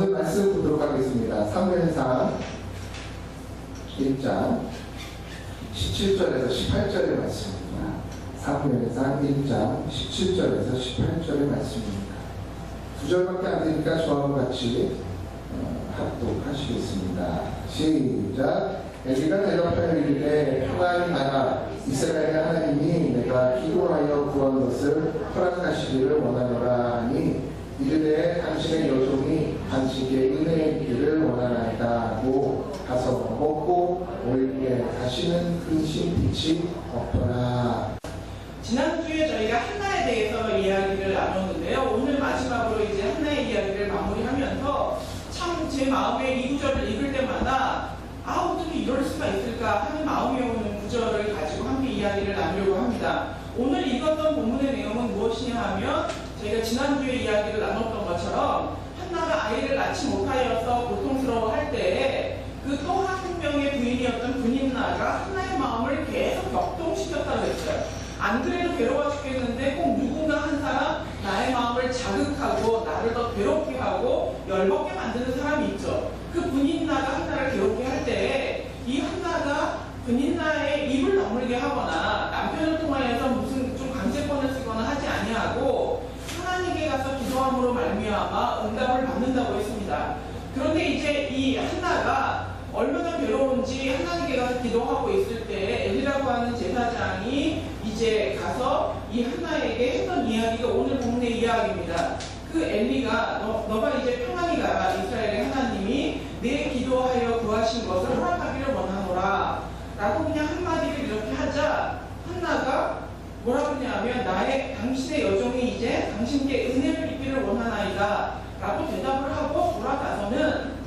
오늘 말씀 보도록 하겠습니다. 사무엘상 1장 17절에서 18절의 말씀입니다. 사무엘상 1장 17절에서 18절의 말씀입니다. 9절밖에 안 되니까 저하고 같이 합독하시겠습니다. 시작. 엘리가 대답하여 이르되 평안히 가라. 이스라엘의 하나님이 내가 기도하여 구한 것을 허락하시기를 원하노라 하니 이르되 당신의 여종이 당신께 은혜의 길을 원하나이다 하고 가서 먹고 오일에 다시는 근심 빛이 없더라. 지난주에 저희가 한나에 대해서 이야기를 나눴는데요. 오늘 마지막으로 이제 한나의 이야기를 마무리하면서 참 제 마음에 이 구절을 읽을 때마다 어떻게 이럴 수가 있을까 하는 마음이 오는 구절을 가지고 함께 이야기를 나누려고 합니다. 오늘 읽었던 본문의 내용은 무엇이냐 하면 저희가 지난주에 이야기를 나눴던 것처럼 한나가 아이를 낳지 못하여서 고통스러워할 때에 그 또 한 명의 부인이었던 분인나가 한나의 마음을 계속 격동시켰다고 했어요. 안 그래도 괴로워 죽겠는데 꼭 누군가 한 사람 나의 마음을 자극하고 나를 더 괴롭게 하고 열받게 만드는 사람이 있죠. 그 분인나가 한나를 괴롭게 할 때에 이 한나가 분인나의 입을 다물게 하거나 남편을 통하여서 무슨 좀 강제권을 쓰거나 하지 아니하고 하나님께 가서 기도함으로 말미암아 응답을 받는다고 했습니다. 그런데 이제 이 한나가 얼마나 괴로운지 하나님께 가서 기도하고 있을 때 엘리라고 하는 제사장이 이제 가서 이 한나에게 했던 이야기가 오늘 본문의 이야기입니다. 그 엘리가 너가 이제 평안히 가라. 이스라엘의 하나님이 내 기도하여 구하신 것을 허락하기를 원하노라 라고 그냥 한마디를 이렇게 하자 한나가 뭐라고 하냐면 당신의 여종이 이제 당신께 은혜를 입기를 원하나이다 라고 대답을 하고 돌아가서는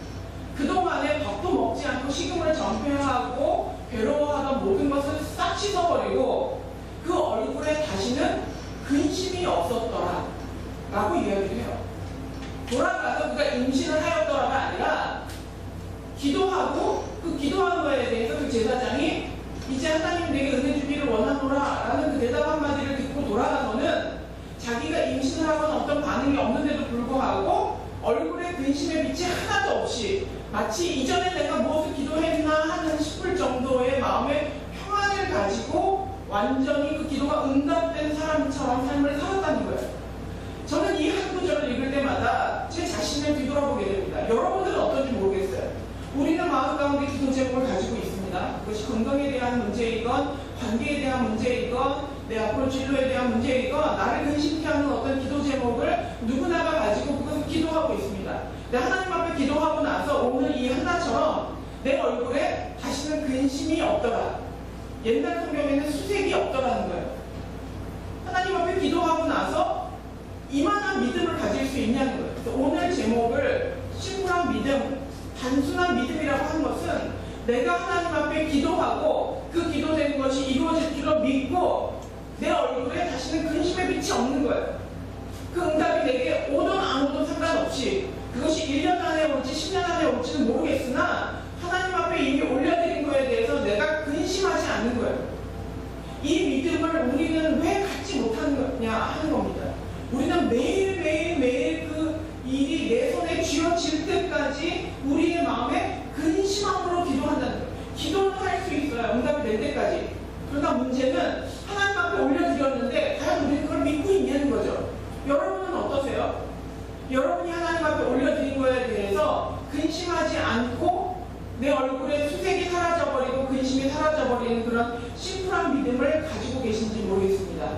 그동안에 밥도 먹지 않고 식음을 전폐하고 괴로워하던 모든 것을 싹 씻어버리고 그 얼굴에 다시는 근심이 없었더라 라고 이야기를 해요. 돌아가서 그가 임신을 하였더라가 아니라 기도하고 그 기도한 거에 대해서 그 제사장이 이제 하나님 내게 은혜 주기를 원하노라 라는 그 대답 한마디를 듣고 돌아가서는 자기가 임신을 하거나 어떤 반응이 없는데도 불구하고 얼굴에 근심의 빛이 하나도 없이 마치 이전에 내가 무엇을 기도했나 하는 싶을 정도의 마음의 평안을 가지고 완전히 그 기도가 응답된 사람처럼 삶을 살았다는 거예요. 저는 이 한 구절을 읽을 때마다 제 자신을 뒤돌아보게 됩니다. 여러분들은 어떤지 모르겠어요. 우리는 마음 가운데 기도 제목을 가지고 있습니다. 그것이 건강에 대한 문제이건 관계에 대한 문제이건 내 앞으로 진로에 대한 문제이건 나를 근심케 하는 어떤 기도 제목을 누구나가 가지고 그것을 기도하고 있습니다. 하나님 앞에 기도하고 나서 오늘 이 한나처럼 내 얼굴에 다시는 근심이 없더라. 옛날 성경에는 수색이 없더라는 거예요. 하나님 앞에 기도하고 나서 이만한 믿음을 가질 수 있냐는 거예요. 그래서 오늘 제목을 심플한 믿음, 단순한 믿음이라고 하는 것은 내가 하나님 앞에 기도하고 그 기도되는 것이 이루어질 줄로 믿고 내 얼굴에 다시는 근심의 빛이 없는 거예요. 그 응답이 내게 오든 안 오든 상관없이 그것이 1년 안에 올지 10년 안에 올지는 모르겠으나 하나님 앞에 이미 올려드린 거에 대해서 내가 근심하지 않는 거예요. 이 믿음을 우리는 왜 갖지 못하는 거냐 하는 겁니다. 우리는 매일매일 그 일이 내 손에 쥐어질 때까지 우리의 마음에 근심함으로 기도한다는 거예요. 기도는 할 수 있어요. 응답이 될 때까지. 그러나 문제는 하나님 앞에 올려드렸는데 과연 우리는 그걸 믿고 있냐는 거죠. 여러분은 어떠세요? 여러분이 하나님 앞에 올려드린 거에 대해서 근심하지 않고 내 얼굴에 수색이 사라져버리고 근심이 사라져버리는 그런 심플한 믿음을 가지고 계신지 모르겠습니다.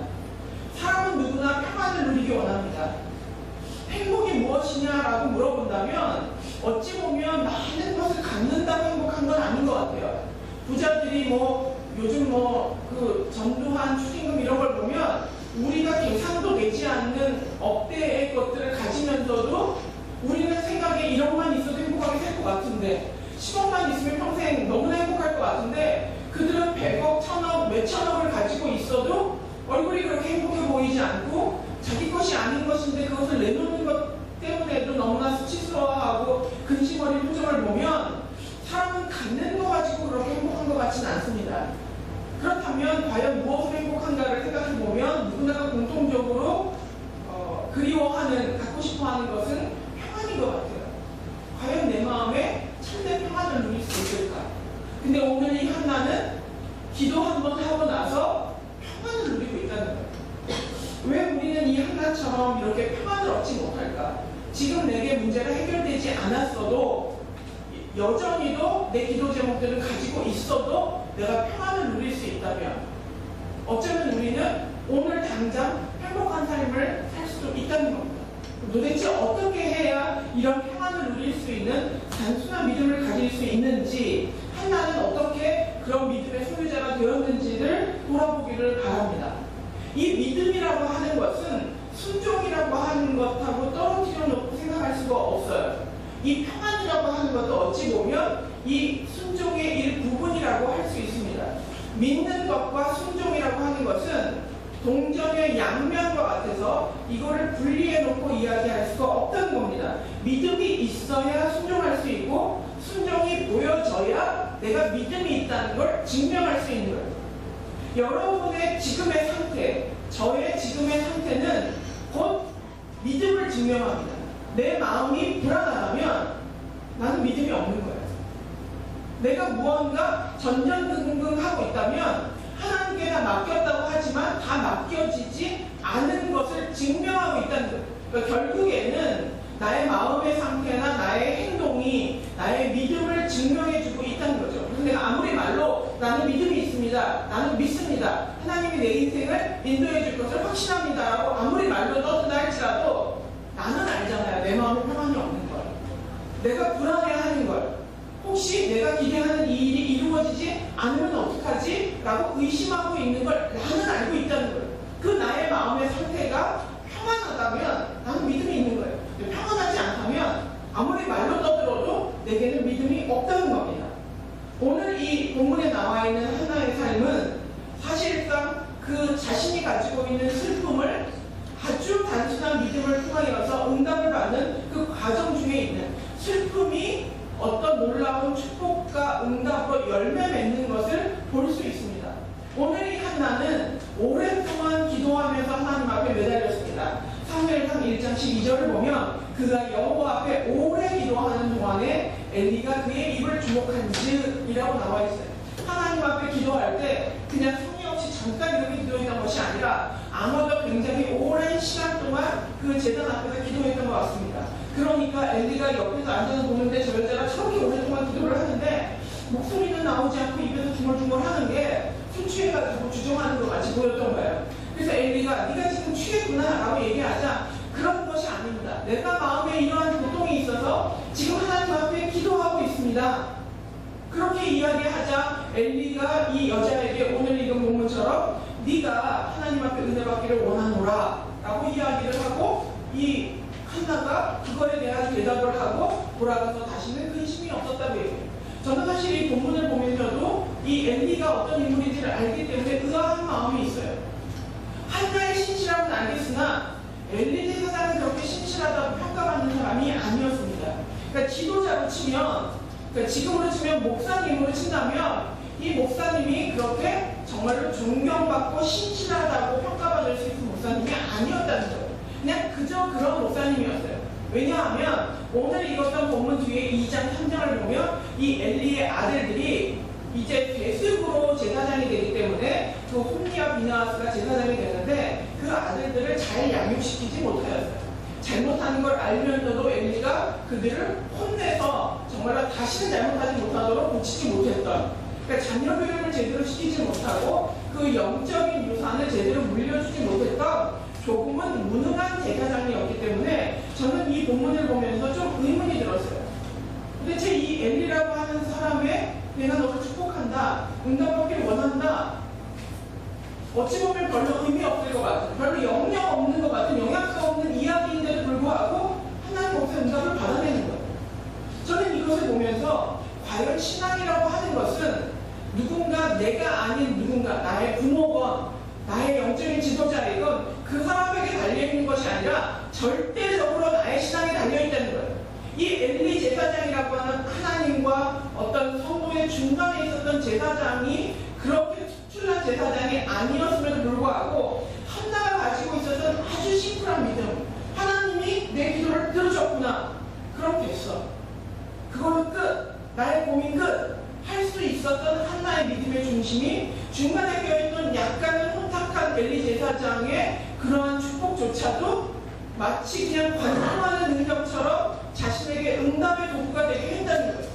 사람은 누구나 평안을 누리기 원합니다. 행복이 무엇이냐라고 물어본다면 어찌 보면 많은 것을 갖는다고 행복한 건 아닌 것 같아요. 부자들이 요즘 그 전두환 추징금 이런 걸 보면 우리가 계산도 되지 않는 억대의 것들을 가지면서도 우리는 생각에 1억만 있어도 행복하게 살 것 같은데 10억만 있으면 평생 너무나 행복할 것 같은데 그들은 100억, 1000억, 몇천억을 가지고 있어도 얼굴이 그렇게 행복해 보이지 않고 자기 것이 아닌 것인데 그것을 내놓는 것 때문에도 너무나 수치스러워하고 근심 어린 표정을 보면 사람은 갖는 거 가지고 그렇게 행복한 것 같지는 않습니다. 그렇다면 과연 무엇을 행복한가를 생각해보면 누구나가 공통적으로 그리워하는, 갖고 싶어하는 것은 평안인 것 같아요. 근데 오늘 이 한나는 기도 한번 하고 나서 평안을 누리고 있다는 거예요. 왜 우리는 이 한나처럼 이렇게 평안을 얻지 못할까? 지금 내게 문제가 해결되지 않았어도 여전히도 내 기도 제목들을 가지고 있어도 내가 평안을 누릴 수 있다면 어쩌면 우리는 오늘 당장 행복한 삶을 살 수도 있다는 겁니다. 도대체 어떻게 해야 이런 평안을 누릴 수 있는 단순한 믿음을 가질 수 있는지, 한나는 어떻게 그런 믿음의 소유자가 되었는지를 돌아보기를 바랍니다. 이 믿음이라고 하는 것은 순종이라고 하는 것하고 떨어뜨려 놓고 생각할 수가 없어요. 이 평안이라고 하는 것도 어찌 보면 이 순종의 일부분이라고 할 수 있습니다. 믿는 것과 순종이라고 하는 것은 동전의 양면과 같아서 이거를 분리해 놓고 이야기할 수가 없다는 겁니다. 믿음이 있어야 순종할 수 있고 순종이 보여져야 내가 믿음이 있다는 걸 증명할 수 있는 거예요. 여러분의 지금의 상태, 저의 지금의 상태는 곧 믿음을 증명합니다. 내 마음이 불안하다면 나는 믿음이 없는 거예요. 내가 무언가 전전긍긍하고 있다면 하나님께 다 맡겼다고 하지만 다 맡겨지지 않은 것을 증명하고 있다는 거예요. 그러니까 결국에는 나의 마음의 상태나 나의 행동이 나의 믿음을 증명해주고 있다는 거죠. 그래서 내가 아무리 말로 나는 믿음이 있습니다, 나는 믿습니다, 하나님이 내 인생을 인도해줄 것을 확신합니다 라고 아무리 말로 떠든다 할지라도 나는 알잖아요. 내 마음에 평안이 없는 걸, 내가 불안해하는 걸, 혹시 내가 기대하는 이 일이 이루어지지 않으면 어떡하지? 라고 의심하고 있는 걸 나는 알고 있다는 거예요. 그 나의 마음의 상태가 평안하다면 나는 믿음이 있는 거예요. 평안하지 않다면 아무리 말로 떠들어도 내게는 믿음이 없다는 겁니다. 오늘 이 본문에 나와 있는 한나의 삶은 사실상 그 자신이 가지고 있는 슬픔을 아주 단순한 믿음을 통하여서 응답을 받는 그 과정 중에 있는 슬픔이 어떤 놀라운 축복과 응답으로 열매 맺는 것을 볼 수 있습니다. 오늘 이 한나는 오랫동안 기도하면서 하나님 앞에 매달렸습니다. 사무엘상 1장 12절을 보면 그가 여호와 앞에 오래 기도하는 동안에 엘리가 그의 입을 주목한지이라고 나와 있어요. 하나님 앞에 기도할 때 그냥 성의 없이 잠깐 이렇게 기도했던 것이 아니라 아마도 굉장히 오랜 시간 동안 그 제단 앞에서 기도했던 것 같습니다. 그러니까 엘리가 옆에서 앉아서 보는데 저 여자가 저렇게 오랫동안 기도를 하는데 목소리는 나오지 않고 입에서 중얼중얼 하는 게 술 취해가지고 주정하는 것 같이 보였던 거예요. 그래서 엘리가 네가 지금 취했구나 라고 얘기하자 그런 것이 아닙니다. 내가 마음에 이러한 고통이 있어서 지금 하나님 앞에 기도하고 있습니다. 그렇게 이야기하자 엘리가 이 여자에게 오늘 읽은 본문처럼 네가 하나님 앞에 은혜 받기를 원하노라 라고 이야기를 하고 이 한나가 그거에 대한 대답을 하고 돌아가서 다시는 근심이 없었다고 얘기해요. 저는 사실 이 본문을 보면서도 이 엘리가 어떤 인물인지를 알기 때문에 의아한 마음이 있어요. 한나의 신실함은 알겠으나 엘리 제사장은 그렇게 신실하다고 평가받는 사람이 아니었습니다. 그러니까 지도자로 치면, 그러니까 지금으로 치면 목사님으로 친다면 이 목사님이 그렇게 정말로 존경받고 신실하다고 평가받을 수 있는 목사님이 아니었다는 거예요. 그냥 그저 그런 목사님이었어요. 왜냐하면 오늘 읽었던 본문 뒤에 2장 3장을 보면 이 엘리의 아들들이 이제 배습으로 제사장이 되기 때문에 그 홈리와 비느하스가 제사장이 되는데 그 아들들을 잘 양육시키지 못하였어요. 잘못하는 걸 알면서도 엘리가 그들을 혼내서 정말로 다시는 잘못하지 못하도록 고치지 못했던, 그러니까 자녀 교육을 제대로 시키지 못하고 그 영적인 유산을 제대로 물려주지 못했던 조금은 무능한 제사장이었기 때문에 저는 이 본문을 보면서 좀 의문이 들었어요. 도대체 이 엘리라고 하는 사람의 내가 너를 축복한다, 응답받기를 원한다, 어찌 보면 별로 의미 없을 것 같은, 별로 영역 없는 것 같은, 영양가 없는 이야기인데도 불구하고 하나님 거기서 응답을 받아내는 거예요. 저는 이것을 보면서 과연 신앙이라고 하는 것은 누군가 내가 아닌 누군가, 나의 부모건 나의 영적인 지도자이건 그 사람에게 달려있는 것이 아니라 절대적으로 나의 신앙에 달려있다는 거예요. 이 엘리 제사장이라고 하는 하나님과 어떤 성도의 중간에 있었던 제사장이 그렇게 특출난 제사장이 아니었음에도 불구하고 한나가 가지고 있었던 아주 심플한 믿음, 하나님이 내 기도를 들으셨구나, 그럼 됐어, 그거는 끝, 나의 고민 끝, 할 수 수 있었던 한나의 믿음의 중심이 중간에 껴있던 약간은 혼탁한 엘리 제사장의 그러한 축복조차도 마치 그냥 관통하는 능력처럼 자신에게 응답의 도구가 되게 했다는 거예요.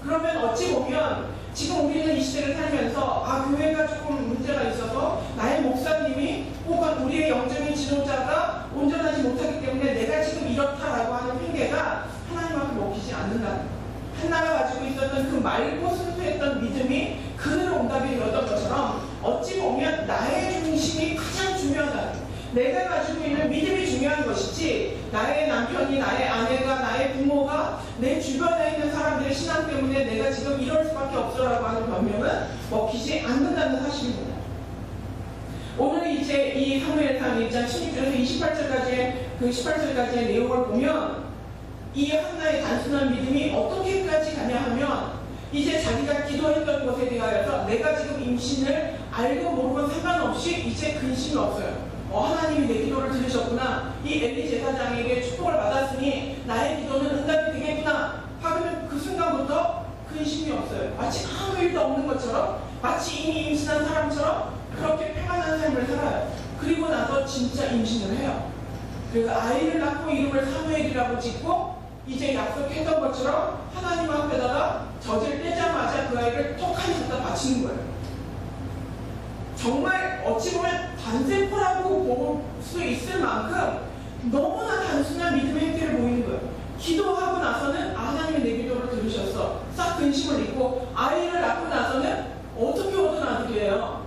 그러면 어찌 보면 지금 우리는 이 시대를 살면서 교회가 조금 문제가 있어서 나의 목사님이 혹은 우리의 영적인 지도자가 온전하지 못하기 때문에 내가 지금 이렇다라고 하는 핑계가 하나님 앞에 먹히지 않는다는 거예요. 한나가 가지고 있었던 그 맑고 순수했던 믿음이 그대로 응답이 되었던 것처럼 어찌 보면 나의 중심이 가장 중요하다는 거예요. 내가 가지고 있는 믿음이 중요한 것이지 나의 남편이, 나의 아내가, 나의 부모가, 내 주변에 있는 사람들의 신앙 때문에 내가 지금 이럴 수밖에 없어라고 하는 변명은 먹히지 않는다는 사실입니다. 오늘 이제 이 사무엘상 1장 16절에서 28절까지의 그 18절까지의 내용을 보면 이 한나의 단순한 믿음이 어떻게까지 가냐 하면 이제 자기가 기도했던 것에 대하여서 내가 지금 임신을 알고 모르고 상관없이 이제 근심이 없어요. 하나님이 내 기도를 들으셨구나. 이 엘리 제사장에게 축복을 받았으니 나의 기도는 응답이 되겠구나. 하면 그 순간부터 근심이 없어요. 마치 아무 일도 없는 것처럼, 마치 이미 임신한 사람처럼 그렇게 평안한 삶을 살아요. 그리고 나서 진짜 임신을 해요. 그래서 아이를 낳고 이름을 사무엘이라고 짓고 이제 약속했던 것처럼 하나님 앞에다가 젖을 떼자마자 그 아이를 톡 하니 갖다 바치는 거예요. 정말 어찌 보면 단세포라고 볼 수 있을 만큼 너무나 단순한 믿음의 행태를 보이는 거예요. 기도하고 나서는 하나님이 내 기도를 들으셨어. 싹 근심을 잊고 아이를 낳고 나서는 어떻게 얻어나게 돼요?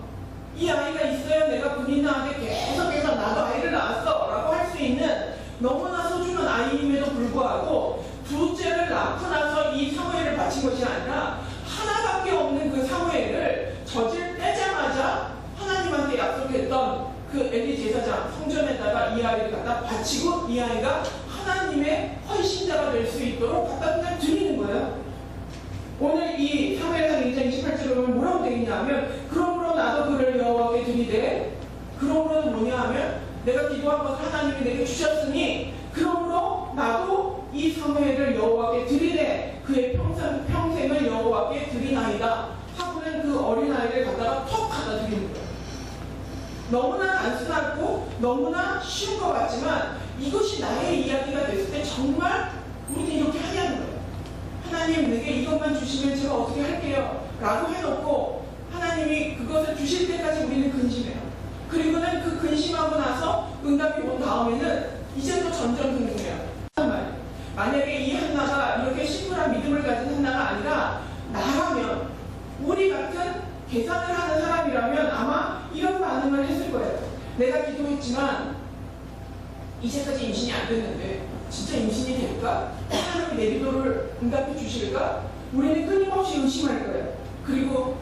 이 아이가 있어야 내가 본인한테 계속해서 나도 아이를 낳았어 라고 할 수 있는 너무나 소중한 아이임에도 불구하고 둘째를 낳고 나서 이 사무엘을 바친 것이 아니라 하나밖에 없는 그 사무엘을 젖을 떼자마자 하나님한테 약속했던 그 엘리 제사장 성전에다가 이 아이를 갖다 바치고 이 아이가 하나님의 헌신자가 될 수 있도록 갖다 그냥 드리는 거예요. 오늘 이 사무엘상 1장 28절에 보면 뭐라고 되겠냐 하면 그러므로 나도 그를 여호와께 드리되 그러므로는 뭐냐 하면 내가 기도한 것을 하나님이 내게 주셨으니 그러므로 나도 이 사무엘을 여호와께 드리되 그의 평생을 여호와께 드리나이다 하고는 그 어린아이를 갖다가 턱 갖다 드리는 거예요. 너무나 단순하고 너무나 쉬운 것 같지만 이것이 나의 이야기가 됐을 때 정말 우리는 이렇게 하냐는 거예요. 하나님 내게 이것만 주시면 제가 어떻게 할게요 라고 해놓고 하나님이 그것을 주실 때까지 우리는 근심해요. 그리고는 그 근심하고 나서 응답이 온 다음에는 이제 또 전전긍긍해요. 만약에 이 한나가 이렇게 심플한 믿음을 가진 한나가 아니라 나라면 우리 같은 계산을 하는 사람이라면 아마 이런 반응을 했을 거예요. 내가 기도했지만 이제까지 임신이 안 됐는데 진짜 임신이 될까? 하나님이 내 기도를 응답해 주실까? 우리는 끊임없이 의심할 거예요. 그리고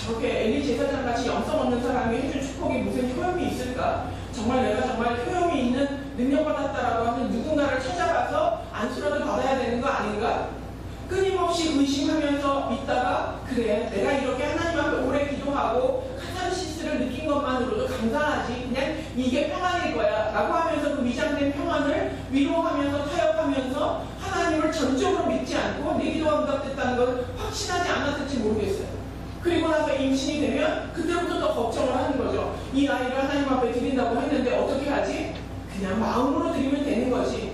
저렇게 엘리 제사장같이 영성 없는 사람이 해준 축복에 무슨 효용이 있을까? 정말 내가 정말 효용이 있는 능력받았다라고 하는 누군가를 찾아가서 안수라도 받아야 되는 거 아닌가? 끊임없이 의심하면서 믿다가 그래 내가 이렇게 하나님 앞에 오래 기도하고 카타르시스를 느낀 것만으로도 감사하지 그냥 이게 평안일 거야 라고 하면서 그 위장된 평안을 위로하면서 타협하면서 하나님을 전적으로 믿지 않고 내 기도가 응답됐다는 걸 확신하지 않았을지 모르겠어요. 그리고 나서 임신이 되면 그때부터 또 걱정을 하는 거죠. 이 아이를 하나님 앞에 드린다고 했는데 어떻게 하지? 그냥 마음으로 드리면 되는 거지.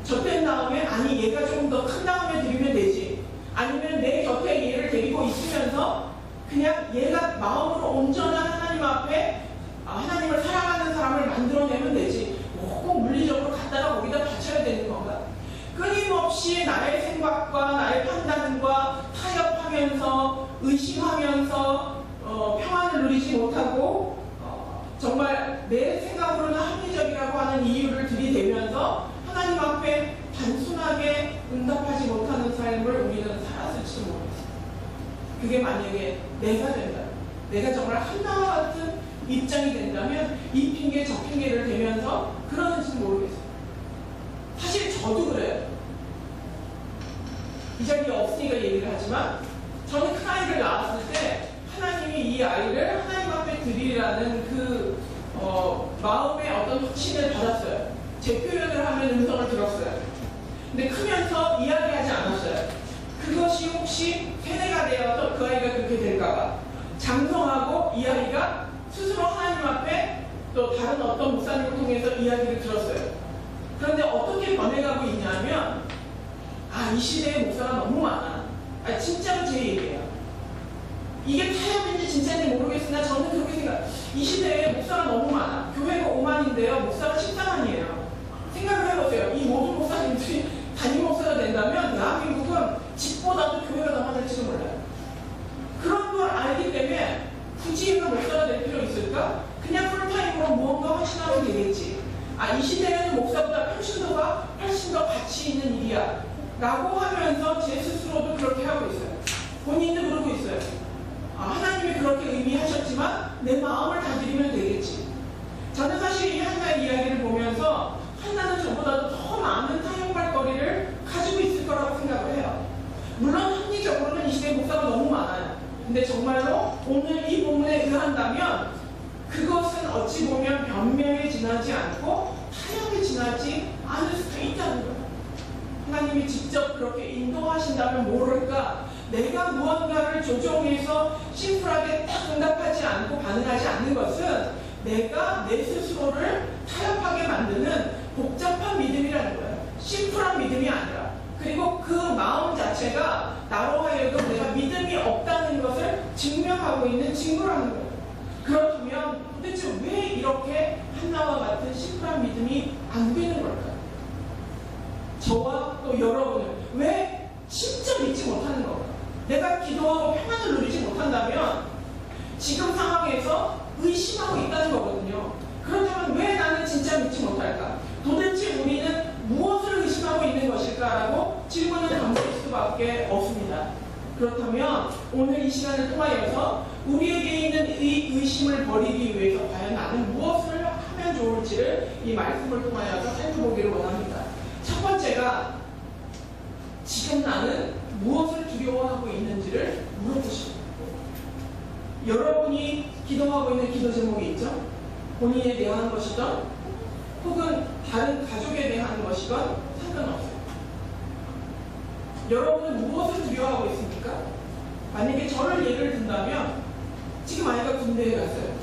젖된 다음에 아니 얘가 조금 더 큰 다음에 드리면 되지. 아니면 내 곁에 얘를 데리고 있으면서 그냥 얘가 마음으로 온전한 하나님 앞에 하나님을 사랑하는 사람을 만들어내면 되지. 꼭 물리적으로 갖다가 거기다 바쳐야 되는 건가? 끊임없이 나의 생각과 나의 판단과 타협하면서 의심하면서 평안을 누리지 못하고 정말 내 생각으로는 합리적이라고 하는 이유를 들이대면서 하나님 앞에 단순하게 응답하지 못하는 삶을 우리는 살았을지도 모르겠어요. 그게 만약에 내가 된다. 내가 정말 한나와 같은 입장이 된다면 이 핑계 저 핑계를 대면서 그러는지는 모르겠어요. 사실 저도 그래요. 이 자리에 없으니까 얘기를 하지만 저는 큰 아이를 낳았을 때 하나님이 이 아이를 하나님 앞에 드리라는 그 마음의 어떤 확신을 받았어요. 제 표현을 하면 음성을 들었어요. 근데 크면서 이야기하지 않았어요. 그것이 혹시 세대가 되어서 그 아이가 그렇게 그리고 이 아이가 스스로 하나님 앞에 또 다른 어떤 목사님을 통해서 이야기를 들었어요. 그런데 어떻게 변해가고 있냐면 이 시대에 목사가 너무 많아. 진짜로 제 얘기예요. 이게 타협인지 진짜인지 모르겠으나 저는 그렇게 이 시대에 목사가 너무 많아. 교회가 5만인데요. 목사가 14만이에요. 생각을 해보세요. 이 모든 목사님들이 담임 목사가 된다면 대한민국은 집보다도 교회가 더 많을지도 몰라요. 그런 걸 알기 때문에 굳이 얘가 목사가 될 필요 있을까? 그냥 풀타임으로 무언가 헌신하면 되겠지. 이 시대에는 목사보다 훨씬 더 가치 있는 일이야 라고 하면서 제 스스로도 그렇게 하고 있어요. 본인도 그러고 있어요. 하나님이 그렇게 의미하셨지만 내 마음을 다스리면 되겠지. 저는 사실 이 한나의 이야기를 보면서 한나는 저보다도 더 많은 타협할 거리를 가지고 있을 거라고 생각을 해요. 물론 합리적으로는 이 시대에 목사가 너무 많아요. 근데 정말로 오늘 이 본문에 의한다면 그것은 어찌 보면 변명에 지나지 않고 타협에 지나지 않을 수도 있다는 거예요. 하나님이 직접 그렇게 인도하신다면 모를까, 내가 무언가를 조정해서 심플하게 딱 응답하지 않고 반응하지 않는 것은 내가 내 스스로를 타협하게 만드는 복잡한 믿음이라는 거예요. 심플한 믿음이 아니라. 그리고 그 마음 자체가 나로 하여금 내가 믿음이 없다는 것을 증명하고 있는 증거라는 거예요. 그렇다면 도대체 왜 이렇게 한나와 같은 심플한 믿음이 안 되는 걸까요? 저와 또 여러분은 왜 진짜 믿지 못하는 걸까요? 내가 기도하고 평안을 누리지 못한다면 지금 상황에서 의심하고 있다는 거거든요. 그렇다면 왜 나는 진짜 믿지 못할까? 도대체 우리는 무엇을 의심하고 있는 것일까라고 질문을 던질 수밖에 없습니다. 그렇다면 오늘 이 시간을 통하여서 우리에게 있는 이 의심을 버리기 위해서 과연 나는 무엇을 하면 좋을지를 이 말씀을 통하여서 살펴보기를 원합니다. 첫 번째가 지금 나는 무엇을 두려워하고 있는지를 물어보십니다. 여러분이 기도하고 있는 기도 제목이 있죠? 본인에 대한 것이든 혹은 다른 가족에 대한 것이건 상관없어요. 여러분은 무엇을 두려워하고 있습니까? 만약에 저를 예를 든다면 지금 아이가 군대에 갔어요.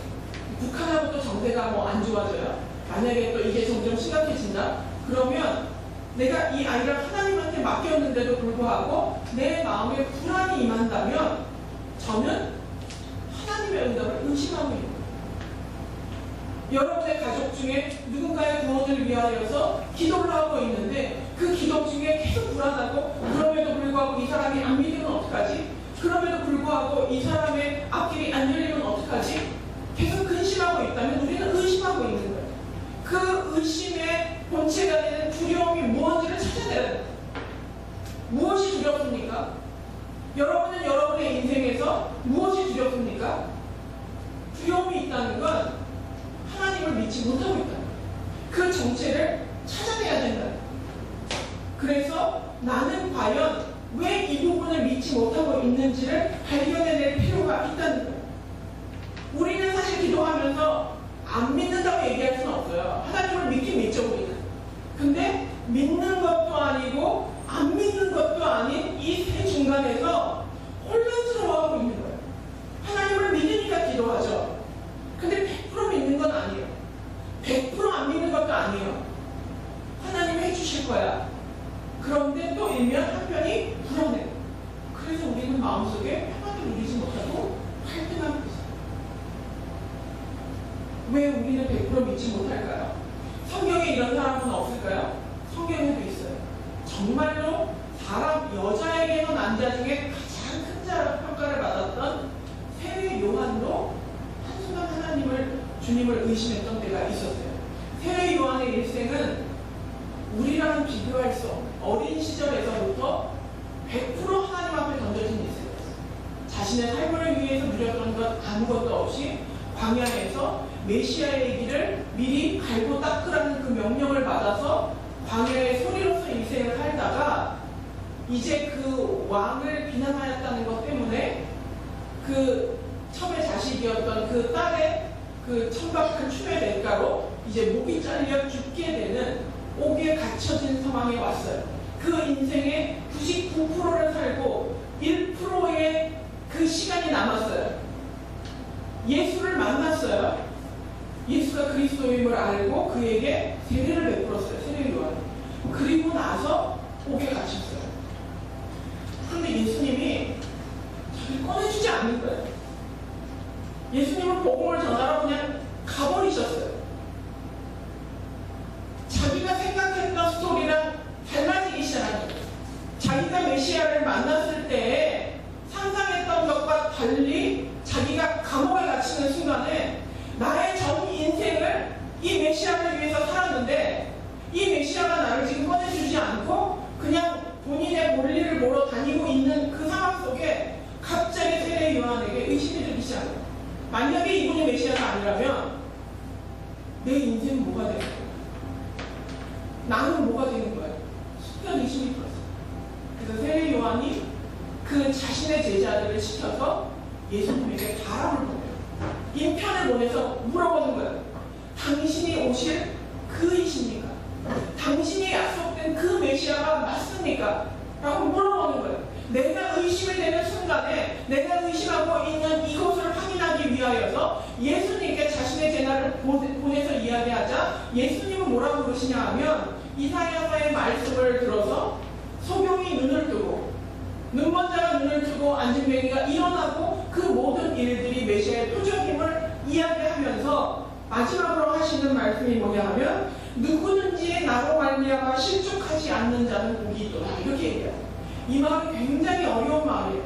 북한하고 또 정세가 안 좋아져요. 만약에 또 이게 점점 심각해진다? 그러면 내가 이 아이를 하나님한테 맡겼는데도 불구하고 내 마음에 불안이 임한다면 저는 하나님의 응답을 의심하고 있는 거예요. 여러분의 가족 중에 누군가의 구원을 위하여서 기도를 하고 있는데 그 기도 중에 계속 불안하고 그럼에도 불구하고 이 사람이 안 믿으면 어떡하지? 그럼에도 불구하고 이 사람의 앞길이 안 열리면 어떡하지? 계속 근심하고 있다면 우리는 의심하고 있는 거예요. 그 의심의 본체가 되는 두려움이 무엇인지를 찾아내야 돼요. 무엇이 두렵습니까? 여러분은 여러분의 인생에서 무엇이 두렵습니까? 두려움이 있다는 건 하나님을 믿지 못하고 있다는 거예요. 그 정체를 찾아내야 된다는 거예요. 그래서 나는 과연 왜 이 부분을 믿지 못하고 있는지를 발견해낼 필요가 있다는 거예요. 우리는 사실 기도하면서 안 믿는다고 얘기할 수는 없어요. 하나님을 믿긴 믿죠, 우리는. 근데 믿는 것도 아니고 안 믿는 것도 아닌 이 세 중간에서 혼란스러워하고 있는 거예요. 하나님을 믿으니까 기도하죠. 근데 100% 믿는 건 아니에요. 100% 안 믿는 것도 아니에요. 하나님 해주실 거야. 그런데 또 일면 한편이 불안해요. 그래서 우리는 마음속에 평안을 누리지 못하고 갈등하고 있어요. 왜 우리는 100% 믿지 못할까요? 성경에 이런 사람은 없을까요? 성경에도 있어요. 정말로 사람, 여자에게서 남자 중에 가장 큰 평가를 받았던 세례 요한도 한순간 주님을 의심했던 때가 있었어요. 세례 요한의 일생은 우리랑은 비교할 수 없는 어린 시절에서부터 100% 하나님 앞에 던져진 일생이었어요. 자신의 삶을 위해서 누렸던 것 아무것도 없이 광야에서 메시아의 길을 미리 갈고 닦으라는 그 명령을 받아서 광야의 소리로서 인생을 살다가 이제 그 왕을 비난하였다는 것 때문에 그 첨의 자식이었던 그 딸의 그 천박한 춤의 대가로 이제 목이 잘려 죽게 되는 옥에 갇혀진 상황에 왔어요. 그 인생의 99%를 살고 1%의 그 시간이 남았어요. 예수를 만났어요. 예수가 그리스도임을 알고 그에게 세례를 베풀었어요. 세례 요한. 그리고 나서 옥에 갇혔어요. 그런데 예수님이 자기를 꺼내주지 않는 거예요. 예수님은 복음을 전하러 그냥 가버리셨어요. 자기가 생각했던 스토리랑 달라지기 시작한 거예요. 자기가 메시아를 만났을 때 상상했던 것과 달리 자기가 감옥에 갇히는 순간에 나의 전 인생을 이 메시아를 위해서 살았는데 이 메시아가 나를 지금 꺼내주지 않고 그냥 본인의 본리를 보러 다니고 있는 그 상황 속에 갑자기 세례 요한에게 의심이 들기 시작해요. 만약에 이분이 메시아가 아니라면 내 인생은 뭐가 되는 거야? 나는 뭐가 되는 거야? 숙변 의심이 들었어요. 그래서 세례 요한이 그 자신의 제자들을 시켜서 예수님에게 바람을 보내요. 인편을 보내서 물어보는 거예요. 당신이 오실 그이십니까? 당신이 약속된 그 메시아가 맞습니까? 라고 물어보는 거예요. 내가 의심이 되는 순간에 내가 의심하고 있는 이것을 확인하기 위하여서 예수님께 자신의 제자를 보내서 이야기하자 예수님은 뭐라고 그러시냐 하면 이사야서의 말씀을 들어서 소경이 눈을 뜨고 눈먼 자가 눈을 뜨고 안진뱅이가 일어나고 그 모든 일들이 메시아의 표적임을 이야기하면서 마지막으로 하시는 말씀이 뭐냐 하면 누구든지 나로 말미암아 실족하지 않는 자는 복이 있도다 이렇게 얘기해요. 이 말은 굉장히 어려운 말이에요.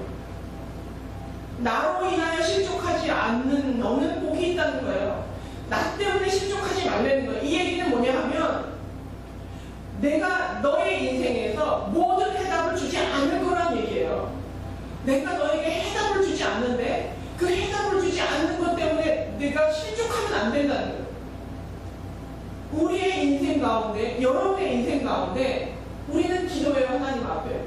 나로 인하여 실족하지 않는 너는 복이 있다는 거예요. 나 때문에 실족하지 말라는 거예요. 이 얘기는 뭐냐 하면 내가 너의 인생에서 모든 해답을 주지 않을 거란 얘기예요. 내가 너에게 해답을 주지 않는데 그 해답을 주지 않는 것 때문에 내가 실족하면 안 된다는 거예요. 우리의 인생 가운데, 여러분의 인생 가운데 우리는 기도해요. 하나님 앞에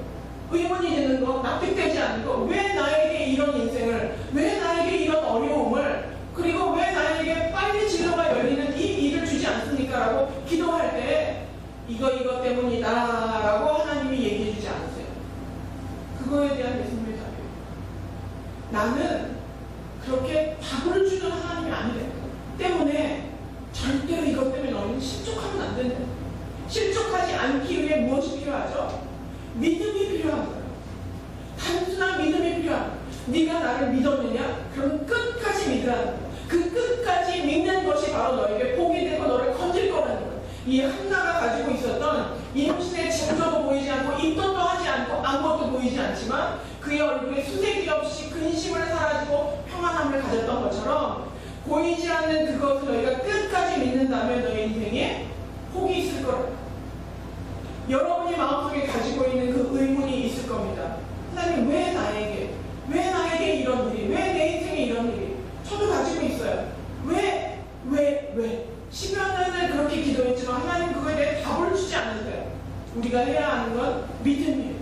의문이 드는 거, 납득되지 않는 거, 왜 나에게 이런 인생을, 왜 나에게 이런 어려움을, 그리고 왜 나에게 빨리 진로가 열리는 이 일을 주지 않습니까? 라고 기도할 때 이거 때문이다 라고 하나님이 얘기해 주지 않으세요. 그거에 대한 예수님의 답이에요. 나는 그렇게 답을 주는 하나님이 아니래요. 때문에 절대로 이것 때문에 너희는 실족하면 안 된다. 실족하지 않기 위해 무엇이 필요하죠? 믿음이 필요한 거예요. 단순한 믿음이 필요한 거예요. 네가 나를 믿었느냐? 그럼 끝까지 믿으라는 거예요. 그 끝까지 믿는 것이 바로 너에게 복이 되고 너를 건질 거라는 거예요. 이 한나가 가지고 있었던 임신의 징조도 보이지 않고 입덧도 하지 않고 아무것도 보이지 않지만 그의 얼굴에 수색이 없이 근심을 사라지고 평안함을 가졌던 것처럼 보이지 않는 그것을 너희가 끝까지 믿는다면 너의 인생에 복이 있을 거라고. 여러분이 마음속에 가지고 있는 그 의문이 있을 겁니다. 하나님 왜 나에게 이런 일이, 왜 내 인생에 이런 일이? 저도 가지고 있어요. 왜? 10여 년을 그렇게 기도했지만 하나님 그거에 대해 답을 주지 않으세요. 우리가 해야 하는 건 믿음이에요.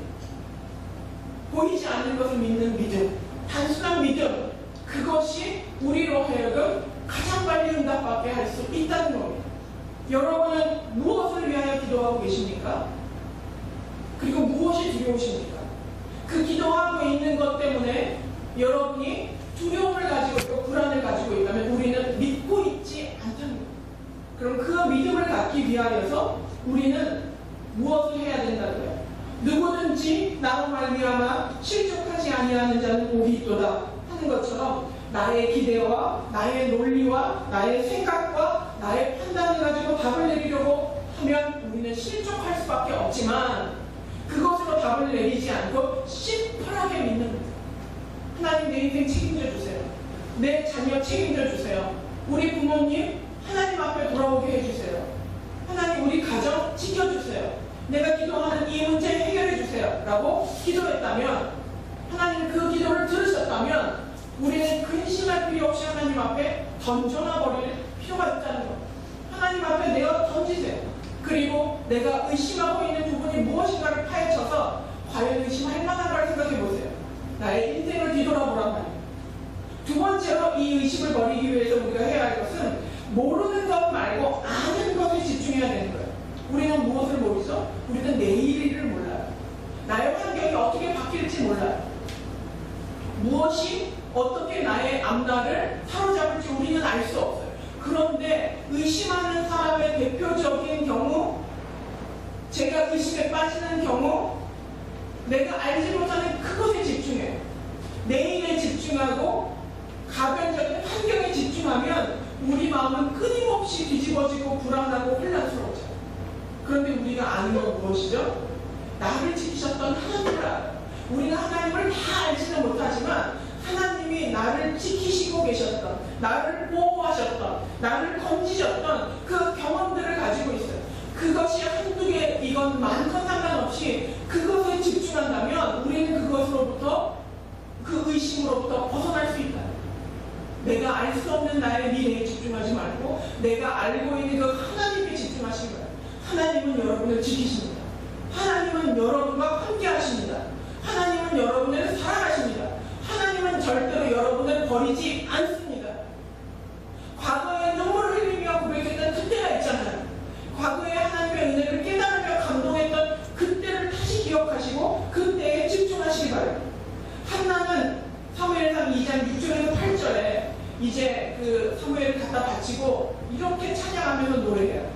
보이지 않는 것을 믿는 믿음, 단순한 믿음, 그것이 우리로 하여금 가장 빨리 응답받게 할 수 있다는 겁니다. 여러분은 무엇을 위하여 기도하고 계십니까? 그리고 무엇이 두려우십니까? 그 기도하고 있는 것 때문에 여러분이 두려움을 가지고 있고 불안을 가지고 있다면 우리는 믿고 있지 않다는 거예요. 그럼 그 믿음을 갖기 위하여서 우리는 무엇을 해야 된다고요? 누구든지 나로 말미암아 실족하지 아니하는 자는 복이 있도다 하는 것처럼 나의 기대와 나의 논리와 나의 생각과 나의 판단을 가지고 답을 내리려고 하면 우리는 실족할 수밖에 없지만 그것으로 답을 내리지 않고 심플하게 믿는 거예요. 하나님 내 인생 책임져 주세요. 내 자녀 책임져 주세요. 우리 부모님 하나님 앞에 돌아오게 해주세요. 하나님 우리 가정 지켜주세요. 내가 기도하는 이 문제 해결해 주세요 라고 기도했다면 하나님 그 기도를 들으셨다면 우리는 근심할 필요 없이 하나님 앞에 던져놔버릴 필요가 있다는 것. 하나님 앞에 내어 던지세요. 그리고 내가 의심하고 있는 부분이 무엇인가를 파헤쳐서 과연 의심할 만한가를 생각해 보세요. 나의 인생을 뒤돌아보란 말이에요. 두 번째로 이 의심을 버리기 위해서 우리가 해야 할 것은 모르는 것 말고 아는 것에 집중해야 되는 거예요. 우리는 무엇을 모르죠? 우리는 내일을 몰라요. 나의 환경이 어떻게 바뀔지 몰라요. 무엇이 어떻게 나의 앞날을 사로잡을지 우리는 알 수 없어요. 그런데 의심하는 사람의 대표적인 경우, 제가 의심에 빠지는 경우, 내가 알지 못하는 그것에 집중해요. 내일에 집중하고 가변적인 환경에 집중하면 우리 마음은 끊임없이 뒤집어지고 불안하고 혼란스러워져요. 그런데 우리가 아는 건 무엇이죠? 나를 지키셨던 하나님을 알아요. 우리는 하나님을 다 알지는 못하지만 하나님이 나를 지키시고 계셨던, 나를 보호하셨던, 나를 건지셨던 그 경험들을 가지고 있어요. 그것이 한두 개, 이건 많건 상관없이 그것에 집중한다면 우리는 그것으로부터, 그 의심으로부터 벗어날 수 있다. 내가 알 수 없는 나의 미래에 집중하지 말고 내가 알고 있는 그 하나님께 집중하시는 거예요. 하나님은 여러분을 지키십니다. 하나님은 여러분과 함께 하십니다. 하나님은 여러분을 사랑하십니다. 하나님은 절대로 여러분을 버리지 않습니다. 과거에 눈물을 흘리며 고백했던 그때가 있잖아요. 과거에 하나님의 은혜를 깨달으며 감동했던 그때를 다시 기억하시고 그때에 집중하시기 바랍니다. 한나는 사무엘상 2장 6절에서 8절에 이제 그 사무엘을 갖다 바치고 이렇게 찬양하면서 노래해요.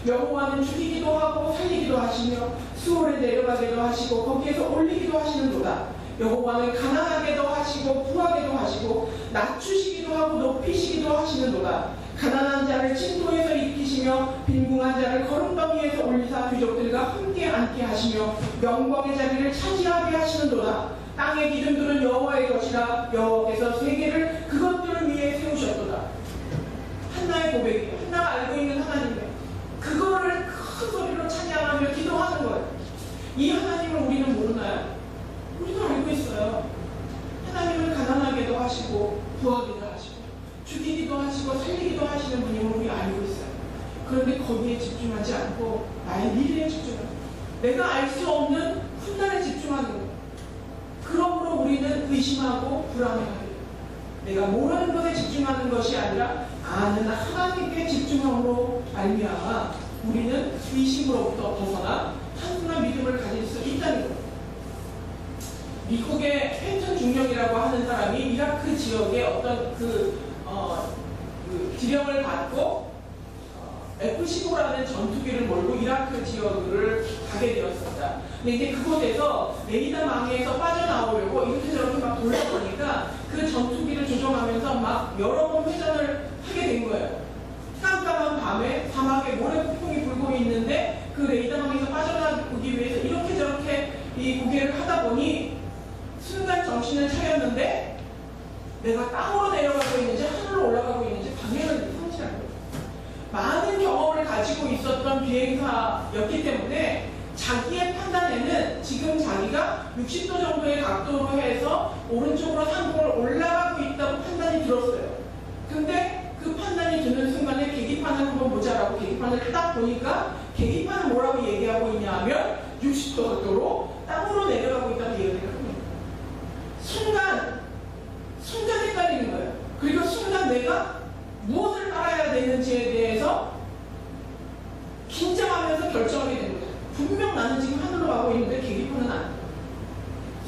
여호와는 죽이기도 하고 살리기도 하시며 수월에 내려가게도 하시고 거기에서 올리기도 하시는도다. 여호와는 가난하게도 하시고 부하게도 하시고 낮추시기도 하고 높이시기도 하시는도다. 가난한 자를 진토에서 일으키시며 빈궁한 자를 거름더미에서 올리사 귀족들과 함께 앉게 하시며 영광의 자리를 차지하게 하시는도다. 땅의 기름들은 여호와의 것이라. 여호와께서 세계를 그것들을 위해 세우셨도다. 한나의 고백이에요. 한나가 알고 있는 하나님이에요. 그거를 큰 소리로 찬양하며 기도하는 거예요. 이 하나님을 우리는 모르나요? 우리도 알고 있어요. 하나님을 가난하게도 하시고 부하게도 하시고 죽이기도 하시고 살리기도 하시는 분임을 우리 알고 있어요. 그런데 거기에 집중하지 않고 나의 미래에 집중하는 거예요. 내가 알 수 없는 훗날에 집중하는 거예요. 그러므로 우리는 의심하고 불안해하게 돼요. 내가 모르는 것에 집중하는 것이 아니라 아는 하나님께 집중함으로 말미암아 우리는 의심으로부터 벗어나 단순한 믿음을 가질 수 있다는 거예요. 미국의 펜턴 중령이라고 하는 사람이 이라크 지역에 어떤 지령을 받고 F-15라는 전투기를 몰고 이라크 지역을 가게 되었습니다. 근데 이제 그곳에서 레이더망에서 빠져나오려고 이렇게 저렇게 막 돌려보니까 그 전투기를 조종하면서 막 여러 번 회전을 하게 된 거예요. 깜깜한 밤에 사막에 모래폭풍이 불고 있는데 그 레이더망에서 빠져나오기 위해서 이렇게 저렇게 이 고개를 하다 보니 순간 정신을 차렸는데 내가 땅으로 내려가고 있는지 하늘로 올라가고 있는지 방향을 상실한 거예요. 많은 경험을 가지고 있었던 비행사였기 때문에 자기의 판단에는 지금 자기가 60도 정도의 각도로 해서 오른쪽으로 상공을 올라가고 있다고 판단이 들었어요. 근데 그 판단이 드는 순간에 계기판을 한번 보자라고 계기판을 딱 보니까 계기판은 뭐라고 얘기하고 있냐 하면 60도 각도로 땅으로 내려가고 있다고 얘기를 합니다. 순간 헷갈리는 거예요. 그리고 순간 내가 무엇을 따라야 되는지에 대해서 긴장하면서 결정하게 되는 거예요. 분명 나는 지금 하늘로 가고 있는데 계기판은 안 돼요.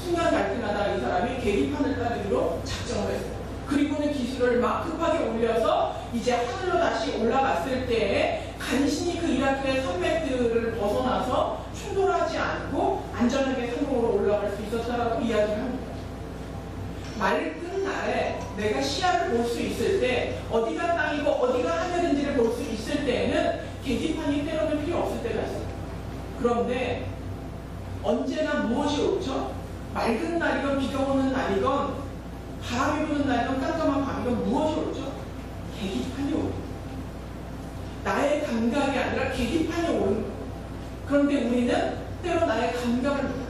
순간 갈등하다 이 사람이 계기판을 따르기로 작정을 했어요. 그리고는 기술을 막 급하게 올려서 이제 하늘로 다시 올라갔을 때에 간신히 그 이라크의 산맥들을 벗어나서 충돌하지 않고 안전하게 상공으로 올라갈 수 있었다라고 이야기를 합니다. 맑은 날에 내가 시야를 볼 수 있을 때 어디가 땅이고 어디가 하늘인지를 볼 수 있을 때에는 계기판이 때로는 필요 없을 때가 있어요. 그런데 언제나 무엇이 옳죠? 맑은 날이건 비가 오는 날이건 바람이 부는 날이건 깜깜한 밤이건 무엇이 옳죠? 계기판이 옳죠. 나의 감각이 아니라 계기판이 옳은 거예요. 그런데 우리는 때로 나의 감각을 믿어요.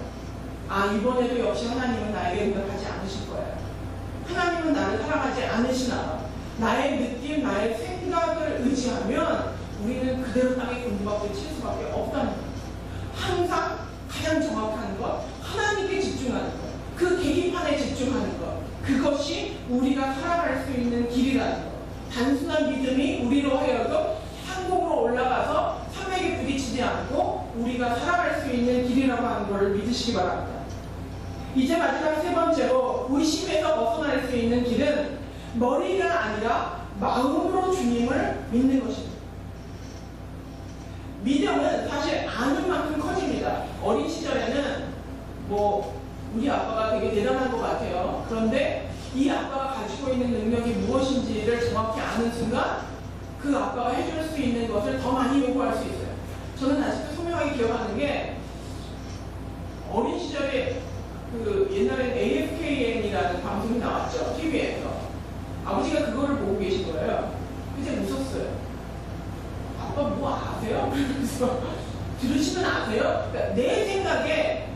아, 이번에도 역시 하나님은 나에게 응답하지 않으실 거예요. 하나님은 나를 사랑하지 않으시나. 나의 느낌, 나의 생각을 의지하면 우리는 그대로 땅에 곤두박질 칠 수밖에 없다는 거예요. 항상 가장 정확한 것, 하나님께 집중하는 것, 그 계기판에 집중하는 것, 그것이 우리가 살아갈 수 있는 길이라는 것. 단순한 믿음이 우리로 하여금 상공으로 올라가서 산맥에 부딪히지 않고 우리가 살아갈 수 있는 길이라고 하는 것을 믿으시기 바랍니다. 이제 마지막 세 번째로 의심에서 벗어날 수 있는 길은 머리가 아니라 마음으로 주님을 믿는 것입니다. 믿음은 사실 아는 만큼 커집니다. 어린 시절에는 우리 아빠가 되게 대단한 것 같아요. 그런데 이 아빠가 가지고 있는 능력이 무엇인지를 정확히 아는 순간 그 아빠가 해줄 수 있는 것을 더 많이 요구할 수 있어요. 저는 아직도 선명하게 기억하는 게 어린 시절에 옛날에 AFKN이라는 방송이 나왔죠. TV에서. 아버지가 그거를 보고 계신 거예요. 그때 웃었어요. 아빠 뭐 아세요? 그래서 들으시면 아세요? 그러니까 내 생각에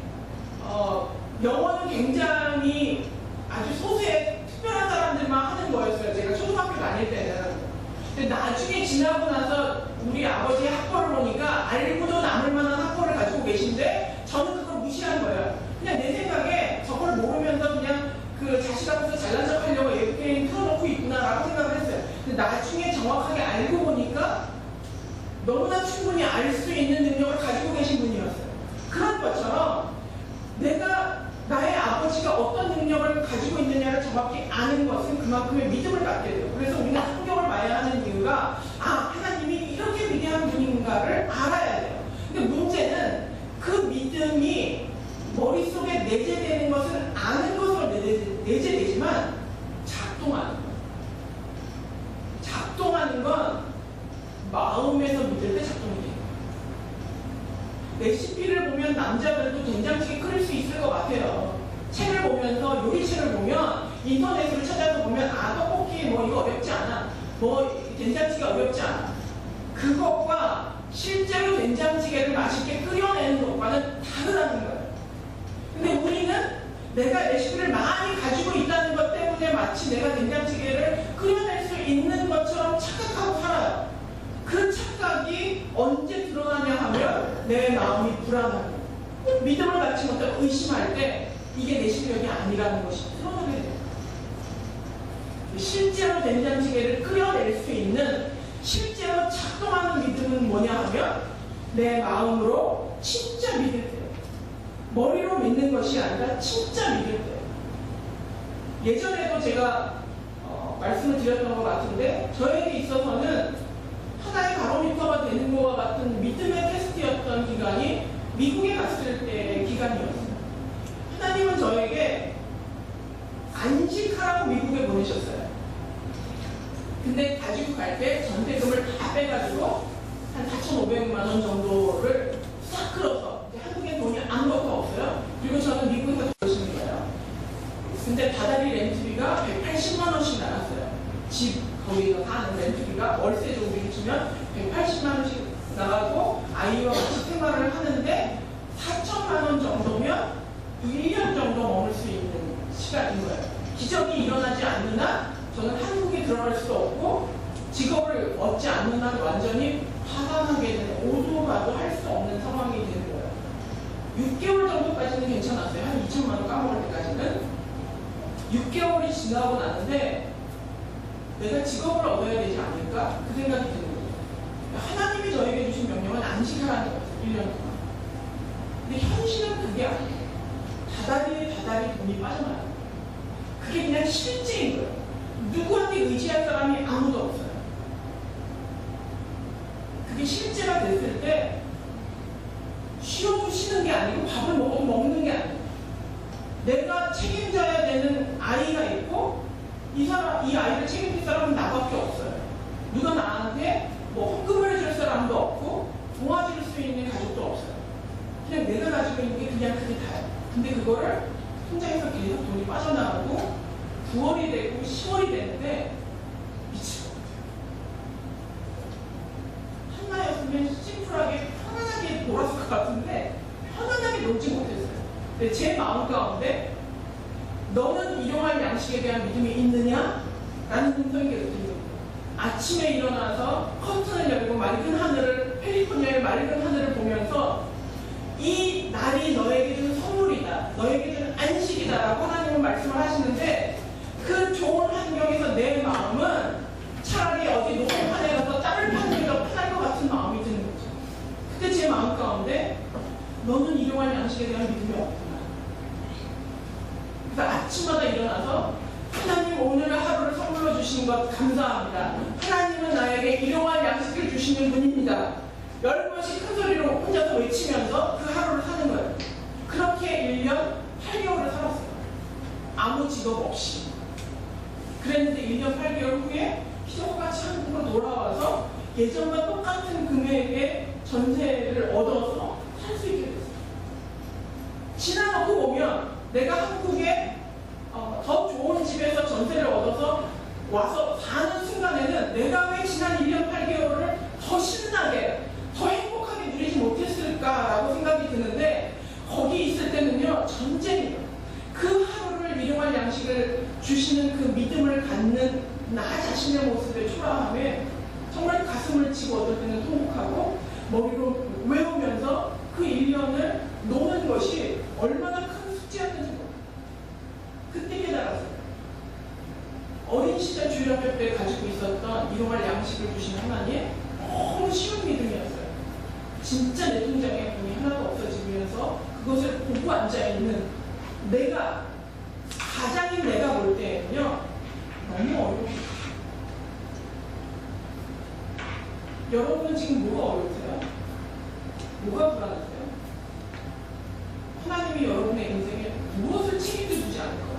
영어는 굉장히 아주 소수의 특별한 사람들만 하는 거였어요. 제가 초등학교 다닐 때는. 근데 나중에 지나고 나서 우리 아버지의 학벌을 보니까 알고도 남을 만한 학벌을 가지고 계신데 저는 그걸 무시한 거예요. 그냥 내 생각에 저걸 모르면서 그냥 그 자식 앞에서 잘난 척 하려고 AFK 틀어놓고 있구나라고 생각을 했어요. 근데 나중에 정확하게 알고 보니까 너무나 충분히 알 수 있는 능력을 가지고 계신 분이었어요. 그런 것처럼 내가 나의 아버지가 어떤 능력을 가지고 있느냐를 정확히 아는 것은 그만큼의 믿음을 갖게 돼요. 그래서 우리가 성경을 봐야 하는 이유가 하나님이 이렇게 위대한 분인가를 알아야 돼요. 근데 문제는 그 믿음이 머릿속에 내재되는 것은 아는 것으로 내재되지만 작동하는 건 마음에서 믿을 때 작동이 돼요. 레시피를 보면 남자들도 된장찌개 끓일 수 있을 것 같아요. 책을 보면서 요리책을 보면 인터넷으로 찾아서 보면 떡볶이 이거 어렵지 않아. 된장찌개 어렵지 않아. 그것과 실제로 된장찌개를 맛있게 끓여내는 것과는 다르다는 거예요. 근데 우리는 내가 레시피를 많이 가지고 있다는 것 때문에 마치 내가 된장찌개를 끓여낼 수 있는 것처럼 착각하고 살아요. 그 착각이 언제 드러나냐 하면 내 마음이 불안하고 믿음을 갖지 못하고 의심할 때 이게 내 실력이 아니라는 것이 드러나게 돼요. 실제로 된장찌개를 끓여낼 수 있는 실제로 작동하는 믿음은 뭐냐 하면 내 마음으로 진짜 믿을 때요. 머리로 믿는 것이 아니라 진짜 믿을 때요. 예전에도 제가 말씀을 드렸던 것 같은데 저에게 있어서는 하나의 바로미터가 되는 것과 같은 믿음의 테스트였던 기간이 미국에 갔을 때의 기간이었어요. 하나님은 저에게 안식하라고 미국에 보내셨어요. 근데 가지고 갈 때 전세금을 다 빼가지고 한 4,500만 원 정도를 싹 끌어서 한국에 돈이 아무것도 없어요. 그리고 저는 미국에서 오시는 거예요. 근데 다달이 렌트비가 180만 원씩 나갔어요. 집 거기서 사는 렌트비가 월세 정도 주면 180만 원씩 나가고 아이와 같이 생활을 하는데 4천만 원 정도면 1년 정도 머물 수 있는 시간인 거예요. 기적이 일어나지 않는 한 저는 한국에 들어갈 수도 없고 직업을 얻지 않는 한 완전히 파산하게 되는 오도 가도 할 수 없는 상황이 되는 거예요. 6개월 정도까지는 괜찮았어요. 한 2천만 원 까먹을 때까지는. 6개월이 지나고 나는데 내가 직업을 얻어야 되지 않을까? 그 생각이 드는 거예요. 하나님이 저에게 주신 명령은 안식하라는 거예요. 1년 동안. 근데 현실은 그게 아니에요. 다달이 돈이 빠져나가요. 그게 그냥 실제인 거예요. 누구한테 의지할 사람이 아무도 없어요. 그게 실제가 됐을 때 쉬어도 쉬는 게 아니고 밥을 먹어도 먹는 게 아니에요. 내가 책임져야 되는 아이가 있고 이 아이를 책임질 사람은 나밖에 없어요. 누가 나한테 헌금을 해줄 사람도 없고 도와줄 수 있는 가족도 없어요. 그냥 내가 가지고 있는 게 그냥 그게 다예요. 근데 그거를 통장에서 계속 돈이 빠져나가고 9월이 되고 10월이 되는데 미칠 것 같아요. 한나였으면 심플하게 편안하게 놀았을 것 같은데 편안하게 놀지 못했어요. 근데 제 마음 가운데 너는 일용할 양식에 대한 믿음이 있느냐? 라는 음성이 계속 들려요. 아침에 일어나서 커튼을 열고 맑은 하늘을, 캘리포니아의 맑은 하늘을 보면서 이 날이 너에게 준 선물이다. 너에게 준 안식이다. 라고 하나님은 말씀을 하시는데 그 좋은 환경에서 내 마음은 차라리 어디 녹음판에 가서 땀을 파는 게 더 편할 것 같은 마음이 드는 거죠. 그때 제 마음 가운데 너는 일용할 양식에 대한 믿음이 없구나. 아침마다 일어나서 하나님 오늘 하루를 선물로 주신 것 감사합니다. 하나님은 나에게 일용할 양식을 주시는 분입니다. 10번씩 큰 소리로 혼자서 외치면서 그 하루를 사는 거예요. 그렇게 1년 8개월을 살았어요. 아무 직업 없이. 그랬는데 1년 8개월 후에 기적같이 한국으로 돌아와서 예전과 똑같은 금액의 전세를 얻어서 살 수 있게 됐어요. 지나가고 보면 내가 한국에 더 좋은 집에서 전세를 얻어서 와서 사는 순간에는 내가 왜 지난 1년 8개월을 더 신나게 더 행복하게 누리지 못했을까라고 생각이 드는데 거기 있을 때는요 전쟁이에요. 그 하루를 일용할 양식을 주시는 그 믿음을 갖는 나 자신의 모습에 초라함에 정말 가슴을 치고 어떨 때는 통곡하고 머리로 외우면서 그 1년을 노는 것이 얼마나 큰 숙제였는지 몰라요. 그때 깨달았어요. 어린 시절 주일학교 때 가지고 있었던 일용할 양식을 주시는 하나님 너무 쉬운 믿음이었어요. 진짜 내 통장에 돈이 하나도 없어지면서 그것을 보고 앉아있는 내가 가장인 내가 볼 때는요 너무 어려워요. 여러분은 지금 뭐가 어려우세요? 뭐가 불안하세요? 하나님이 여러분의 인생에 무엇을 책임져 주지 않을 것 같아요.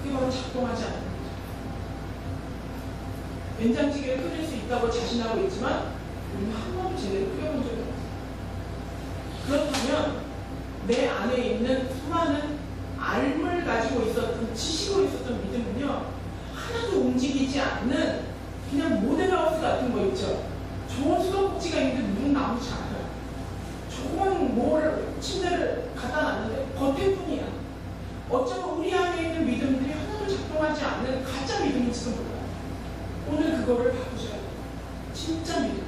그게 바로 작동하지 않는 거죠. 된장찌개를 끓일 수 있다고 자신하고 있지만 우리는 한 번도 제대로 끓여본 적이 없어요. 그렇다면 내 안에 있는 수많은 알을 가지고 있었던 지식으로 있었던 믿음은요 하나도 움직이지 않는 그냥 모델하우스 같은 거 있죠. 좋은 수도꼭지가 있는데 문은 나오지 않아요. 좋은 침대를 갖다 놨는데 겉에뿐이야. 어쩌면 우리 안에 있는 믿음들이 하나도 작동하지 않는 가짜 믿음일지도 몰라요. 오늘 그거를 바꾸셔야 돼요. 진짜 믿음.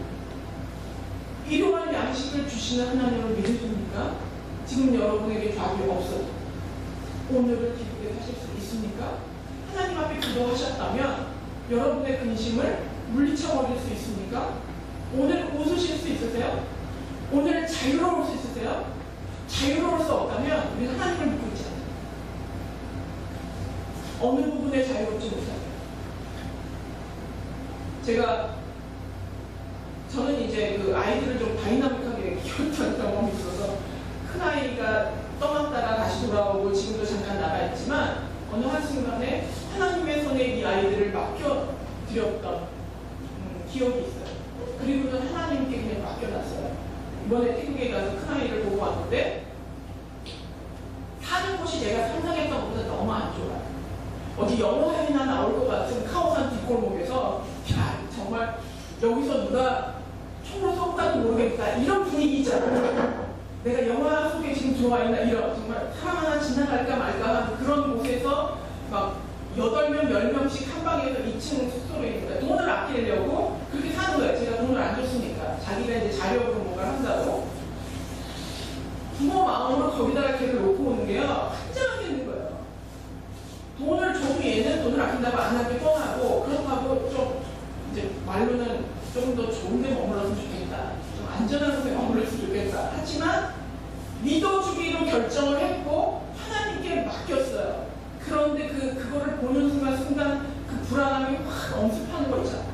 일용할 양식을 주시는 하나님을 믿으십니까? 지금 여러분에게 답이 없어도 오늘을 기쁘게 사실 수 있습니까? 하나님 앞에 기도하셨다면 여러분의 근심을 물리쳐버릴 수 있습니까? 오늘 웃으실 수 있으세요? 오늘 자유로울 수 있으세요? 자유로울 수 없다면 우리는 하나님을 믿고 있지 않아요. 어느 부분에 자유롭지 못하세요? 저는 이제 그 아이들을 좀 다이나믹하게 키웠던 경험이 있어서 큰아이가 떠났다가 다시 돌아오고 지금도 잠깐 나가 있지만 어느 한순간에 하나님의 손에 이 아이들을 맡겨드렸던 기억이 있어요. 그리고는 하나님께 그냥 맡겨놨어요. 이번에 태국에 가서 큰아이를 보고 왔는데 사는 곳이 제가 상상했던 것보다 너무 안 좋아요. 어디 영화에나 나올 것 같은 카오산 뒷골목에서 야 정말 여기서 누가 총으로 쏜다도 모르겠다 이런 분위기잖아요. 내가 영화 속에 지금 들어와 있나 이런 정말 사람 하나 지나갈까 말까 하는 그런 곳에서 막 8명, 10명씩 한 방에서 2층 숙소로 있는데 돈을 아끼려고 그렇게 사는 거예요. 제가 돈을 안 줬으니까 자기가 이제 자력으로 뭔가 한다고 부모 마음으로 거기다가 걔를 놓고 오는 게요 한장하겠는 거예요. 돈을 줘도 얘는 돈을 아낀다고 안 하기 뻔하고 그렇다고 좀 이제 말로는 좀 더 좋은 데 머물렀으면 좋겠다. 좀 안전한 곳에 머물렀으면 좋겠다. 하지만 믿어주기로 결정을 했고 하나님께 맡겼어요. 그런데 그거를 보는 순간 그 불안함이 확 엄습하는 거 있잖아요.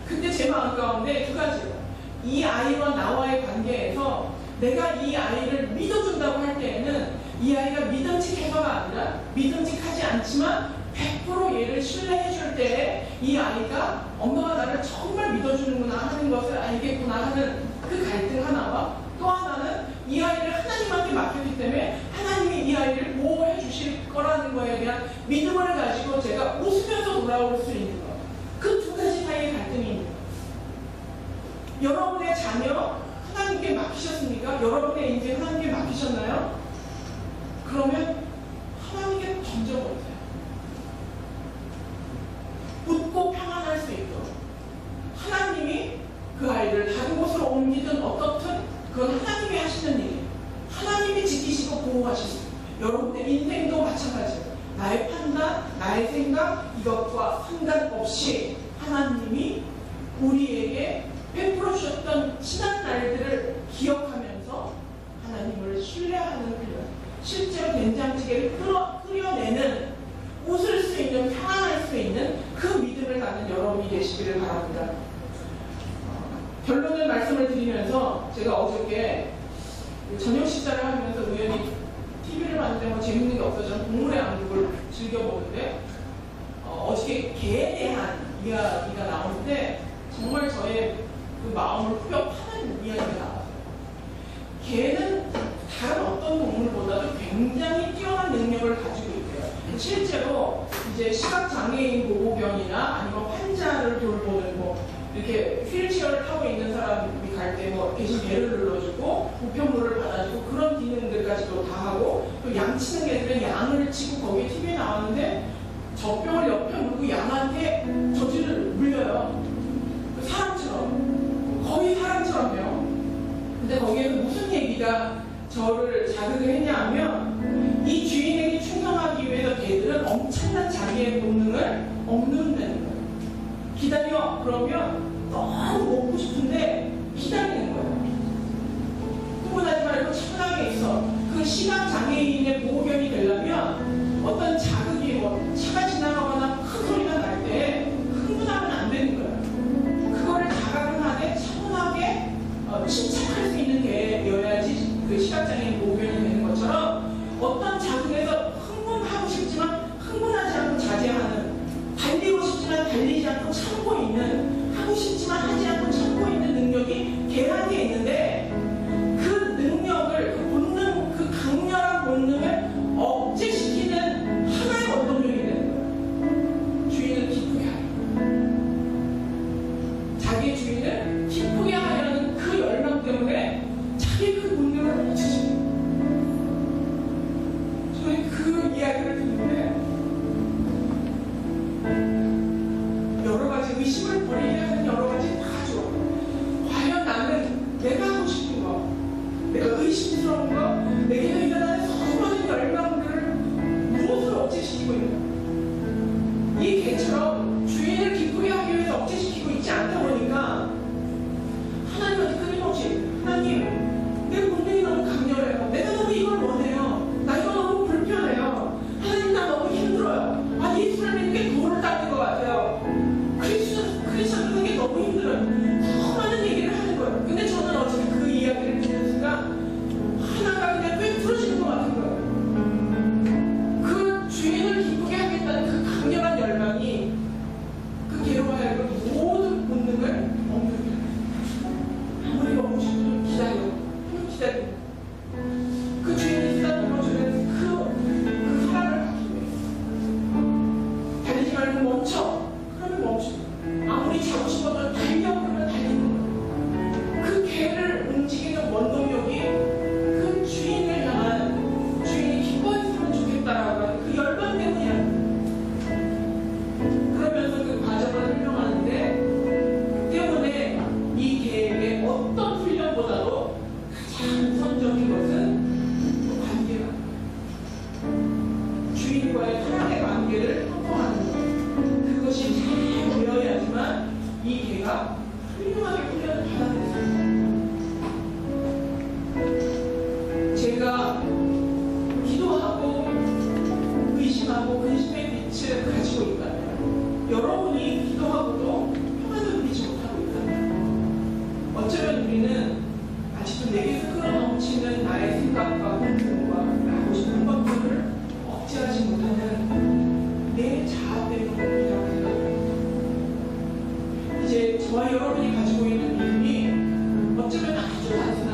근데 제 마음 가운데 2가지예요. 이 아이와 나와의 관계에서 내가 이 아이를 믿어준다고 할 때에는 이 아이가 믿음직해서가 아니라 믿음직하지 않지만 100% 얘를 신뢰해 줄 때에 이 아이가 엄마가 나를 정말 믿어주는구나 하는 것을 알겠구나 하는 그 갈등 하나와 또 하나는 이 아이를 하나님한테 맡겼기 때문에 하나님이 이 아이를 보호해 주실 거라는 거에 대한 믿음을 가지고 제가 웃으면서 돌아올 수 있는 것. 그 2가지 사이의 갈등이 있는 것. 여러분의 자녀 하나님께 맡기셨습니까? 여러분의 인생 하나님께 맡기셨나요? 그러면 하나님께 던져버리세요. 웃고 평안할 수 있도록 하나님이 그 아이를 다른 곳으로 옮기든 어떻든 그건 하나님이 하시는 일이에요. 하나님이 지키시고 보호하시고 여러분의 인생도 마찬가지예요. 나의 판단, 나의 생각 이것과 상관없이 하나님이 우리에게 베풀어 주셨던 지난 날들을 기억하면서 하나님을 신뢰하는 훈련 실제로 된장찌개를 끓여내는 제가 어저께 저녁 식사를 하면서 우연히 TV를 봤는데 뭐 재밌는 게 없어서 동물의 왕국을 즐겨보는데 어저께 개에 대한 이야기가 나오는데 정말 저의 그 마음을 후벼 파는 이야기가 나왔어요. 개는 다른 어떤 동물보다도 굉장히 뛰어난 능력을 가지고 있대요. 실제로 이제 시각장애인 보호견이나 아니면 환자를 돌보는 뭐 이렇게 휠체어를 타고 있는 사람이 갈 때 뭐 대신 배를 눌러주고 우편물을 받아주고 그런 기능들까지도 다 하고 또 양치는 개들은 양을 치고 거기에 TV에 나왔는데 젖병을 옆에 물고 양한테 젖을 물려요. 사람처럼 거의 사람처럼요. 근데 거기에서 무슨 얘기가 저를 자극을 했냐면 이 주인에게 충성하기 위해서 개들은 엄청난 자기의 본능을 억누른다는 거예요. 기다려 그러면 너무 먹고 싶은데 기다리는 거예요. 흥분하지 말고 차분하게 있어. 그 시각장애인의 보호견이 되려면 어떤 자극이 뭐 차가 지나가거나 큰 소리가 날 때 흥분하면 안 되는 거예요. 그거를 자각을 하되 차분하게 침착할 수 있는 개여야지 그 시각장애인 보호견이 되는 것처럼 어떤 자극에서 흥분하고 싶지만 흥분하지 않고 자제하는, 달리고 싶지만 달리지 않고 참고 있는, 하고 싶지만 하지 않고 참고 있는 능력이 개한테 있는데 그 능력을, 그 본능, 그 강렬한 본능을 억제시키는 하나의 원동력이 되는 거예요. 주인을 기쁘게 하려. 자기 주인을 기쁘게 하려는 그 열망 때문에 자기 그 본능을 억제시켜요. 저는 그 이야기를 듣는데 여러 가지 의심을 버리게 하는 여러 가지 다 좋아. 과연 나는 내가 하고 싶은 거, 내가 의심스러운 거, 내게서 일어나는 수많은 열망들을 무엇으로 억제시키고 있는가? 이 개처럼 주인을 기쁘게 하기 위해서 억제시키고 있지 않다 보니까 하나님한테 끊임없이 하나님, 내 본능이 너무 강렬해요. 내가 너무 이걸 원해요. 나 이거 너무 불편해요. 하나님, 나 너무 힘들어요. 아, 예수를 믿는 게 도를 닦는 것 같아요. 크리스천 믿는 게 너무 힘들어요. 수많은 얘기를 하는 거예요. 근데 저는 어차피 그 이야기를 듣는 순간 하나가 그냥 꽤 풀어지는 것 같은 거예요. 그 주인을 기쁘게 하겠다는 그 강렬한 열망이 그 개로 하여금 모든 본능을 억누르게 합니다. 아무리 먹고 싶어도 기다려. 그 주인이 쓰다듬어주는 그 사랑을 받기 위해 달리지 말고 멈춰. 그러면 멈추고 아무리 자고 싶어도 달려. 그러면 달리는 거예요. 그 개를 움직이는 원동력이 그 주인을 향한, 주인이 기뻐했으면 좋겠다라고 하는 그 열망 때문이야. 그러면서 그 과정을 설명하는데 때문에 이 개에게 어떤 훈련보다도 가장 우선적인 것은 관계가, 주인과의 사랑의 관계를 형성하는 것. 그것이 잘 되어야지만 이 개가 훌륭하게 훈련을 받아들였습니다. 제가 기도하고 의심하고 근심의 빛을 가지고 있다면, 여러분이 기도하고도 평안을 누리지 못하고 있다면, 어쩌면 우리는 아직도 내게서 끌어넘치는 나의 생각과 본능과 하고 싶은 것들을 억제하지 못하는 내 자아 때문이라고 생각합니다. 이제 저와 여러분이 가지고 있는 믿음이 어쩌면 아주 단순한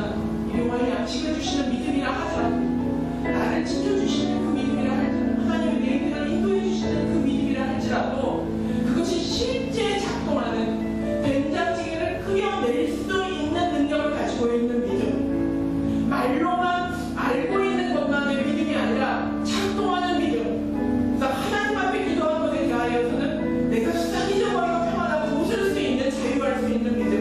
일용할 양식을 주시는 믿음이라 하더라도, 나를 지켜주시는 그 믿음이라 할지라도, 하나님이 내 인생을 인도해 주시는 그 믿음이라 할지라도, 그것이 실제 작동하는 된장찌개를 끓여낼 수 있는 능력을 가지고 있는 믿음, 말로만 알고 있는 것만의 믿음이 아니라 작동하는 믿음. 그래서 하나님 앞에 기도한 것에 대하여서는 내가 싹 잊어버리고 평안하고 웃을 수 있는, 자유할 수 있는 믿음.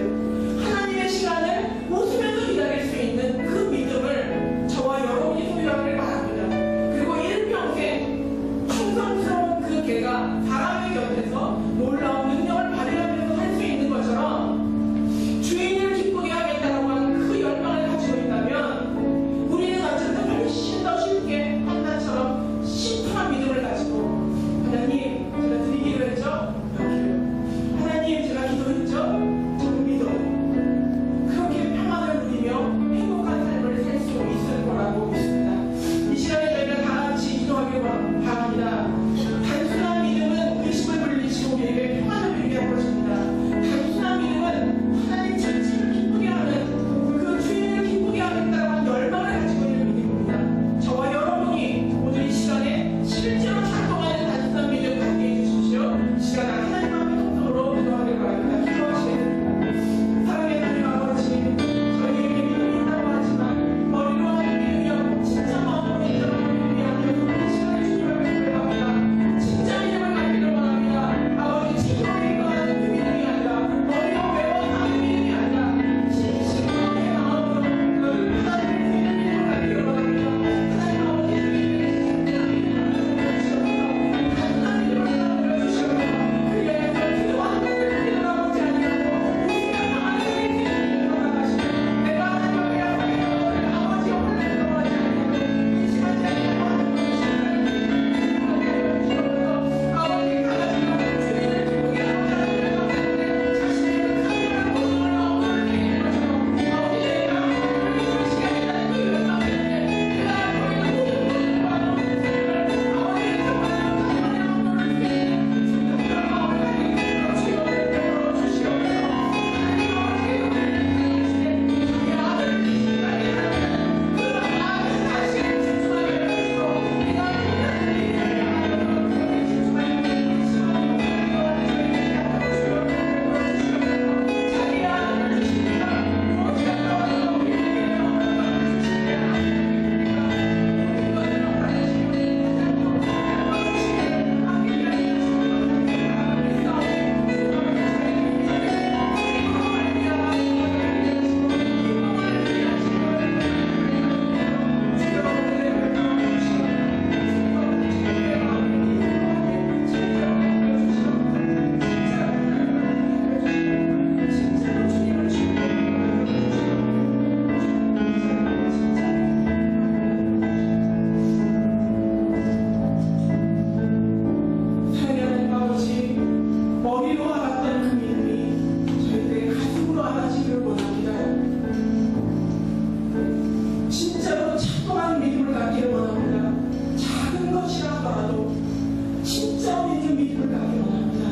있는 믿음을 갖기 원합니다.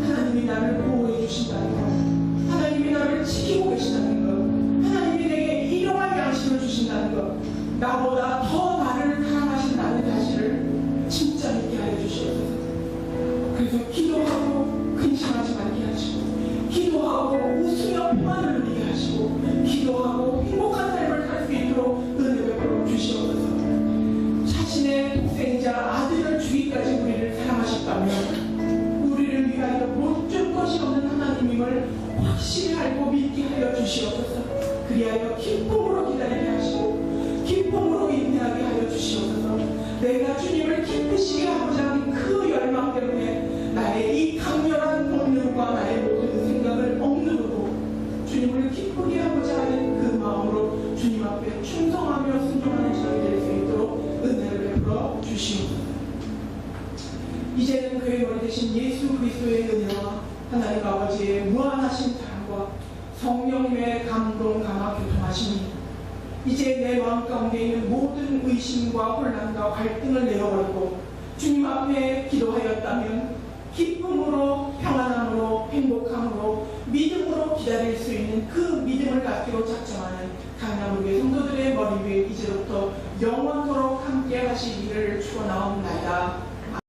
하나님이 나를 보호해 주신다는 것, 하나님이 나를 지키고 계신다는 것, 하나님이 내게 일용할 양식을 주신다는 것, 나보다 더 나를 사랑하신다는 사실을 진짜 믿게 하여 주시옵소서. 그래서 기도하고 근심하지 말게 하시고, 기도하고 웃으며 평안을 누리게 하시고, 기도하고 행복한 삶을 살 수 있도록 은혜 베풀어 주시옵소서. 자신의 독생자 아들을 주기까지 우리를 사랑하셨다면 우리를 위하여 못 줄 것이 없는 하나님임을 확실히 알고 믿게 하여 주시옵소서. 그리하여 기쁨으로 기다리게 하시고 기쁨으로 인내하게 하여 주시옵소서. 내가 주님을 기쁘시게 하고자 하는 그 열망 때문에 나의 이 강렬한 본능과 나의 모든 생각을 억누르고 주님을 기쁘게 하고자 하는 그 마음으로 주님 앞에 충성하며 순종하는 저희 될 수 있도록 은혜를 베풀어 주시옵소서. 이제는 그의 머리 대신 예수 그리스도의 은혜와 하나님 아버지의 무한하신 사랑과 성령님의 감동 감화 교통하심이 이제 내 마음 가운데 있는 모든 의심과 혼란과 갈등을 내어버리고 주님 앞에 기도하였다면 기쁨으로 평안함으로 행복함으로 믿음으로 기다릴 수 있는 그 믿음을 갖기로 작정하는 강남우리 성도들의 머리 위에 이제부터 영원토록 함께 하시기를 축원하옵나이다.